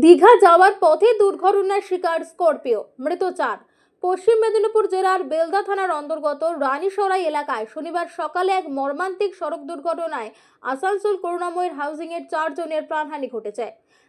দীঘা যাওয়ার পথে দুর্ঘটনার শিকার স্করপিও, মৃত 4। পশ্চিম মেদিনীপুর জেলার বেলদা থানার অন্তর্গত রানীসরাই এলাকায় শনিবার সকালে এক মর্মান্তিক সড়ক দুর্ঘটনায় আসানসোল করুণাময়ীর হাউজিংয়ের 4 জনের প্রাণহানি ঘটেছে।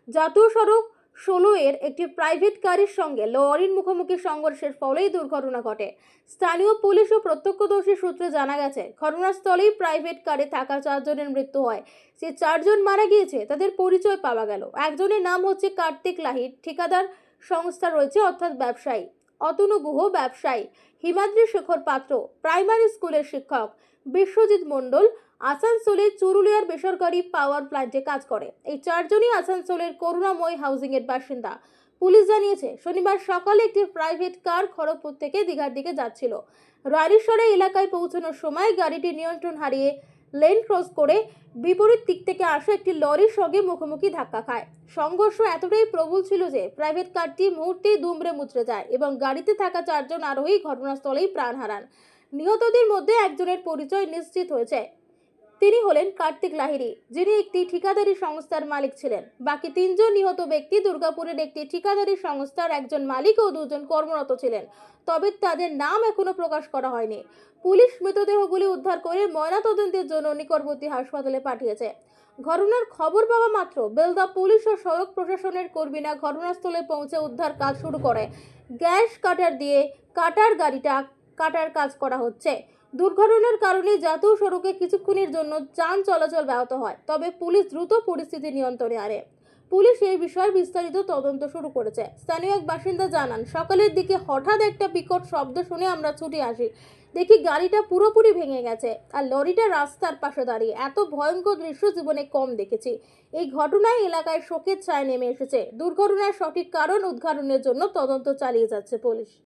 জাতীয় সড়ক 16 এর একটি প্রাইভেট গাড়ির সঙ্গে লরির মুখোমুখি সংঘর্ষের ফলেই দুর্ঘটনা ঘটে। স্থানীয় পুলিশ ও প্রত্যক্ষদর্শী সূত্রে জানা গেছে, ঘটনাস্থলেই প্রাইভেট কারে থাকা 4 জনের মৃত্যু হয়। যে 4 জন মারা গিয়েছে তাদের পরিচয় পাওয়া গেল। একজনের নাম হচ্ছে কার্তিক লাহিড়ী, ঠিকাদার সংস্থা রয়েছে অর্থাৎ ব্যবসায়ী; অতনু গুহ, ব্যবসায়ী; হিমাদ্রি শেখর পাত্র, প্রাইমারি স্কুলের শিক্ষক; বিশ্বজিৎ মণ্ডল আসানসোলের চুরুলিয়ার বেসরকারি পাওয়ার প্ল্যান্টে কাজ করে। এই 4 জনই আসানসোলের করুণাময়ী হাউজিং এর বাসিন্দা। পুলিশ জানিয়েছে, শনিবার সকালে একটি প্রাইভেট কার খড়গপুর থেকে দীঘার দিকে যাচ্ছিল। রানীসরাই এলাকায় পৌঁছানোর সময় গাড়িটি নিয়ন্ত্রণ হারিয়ে লেন ক্রস করে বিপরীত দিক থেকে আসা একটি লরির সঙ্গে মুখোমুখি ধাক্কা খায়। সংঘর্ষ এতটাই প্রবল ছিল যে প্রাইভেট কারটি মুহূর্তেই দুমড়ে মুচড়ে যায় এবং গাড়িতে থাকা 4 জন আরোহী ঘটনাস্থলেই প্রাণ হারান। নিহতদের মধ্যে একজনের পরিচয় নিশ্চিত হয়েছে। তিনি হলেন কার্তিক লাহিড়ী, যিনি একটি ঠিকাদারি সংস্থার মালিক ছিলেন। বাকি 3 জন নিহত ব্যক্তি দুর্গাপুরের একটি ঠিকাদারি সংস্থার একজন মালিক ও 2 জন কর্মরত ছিলেন, তবে তাদের নাম এখনো প্রকাশ করা হয়নি। পুলিশ মৃতদেহগুলি উদ্ধার করে ময়নাতদন্তের জন্য নিকটবর্তী হাসপাতালে পাঠিয়েছে। ঘটনার খবর পাওয়া মাত্র বেলদা পুলিশ ও সড়ক প্রশাসনের কর্মীরা ঘটনাস্থলে পৌঁছে উদ্ধার কাজ শুরু করে। গ্যাস কাটার দিয়ে কাটার গাড়িটা কাটার কাজ করা হচ্ছে। দুর্ঘটনার কারণে জাতীয় সড়কে কিছুক্ষণের জন্য যান চলাচল ব্যাহত হয়, তবে পুলিশ দ্রুত পরিস্থিতি নিয়ন্ত্রণে আনে। পুলিশ এই বিষয়ে বিস্তারিত তদন্ত শুরু করেছে। স্থানীয় এক বাসিন্দা জানান, সকালের দিকে হঠাৎ একটা বিকট শব্দ শুনে আমরা ছুটে আসি। দেখি গাড়িটা পুরোপুরি ভেঙে গেছে আর লরিটা রাস্তার পাশে দাঁড়িয়ে। এত ভয়ঙ্কর দৃশ্য জীবনে কম দেখেছি। এই ঘটনায় এলাকায় শোকের ছায়া নেমে এসেছে। দুর্ঘটনার সঠিক কারণ উদ্ঘাটনের জন্য তদন্ত চালিয়ে যাচ্ছে পুলিশ।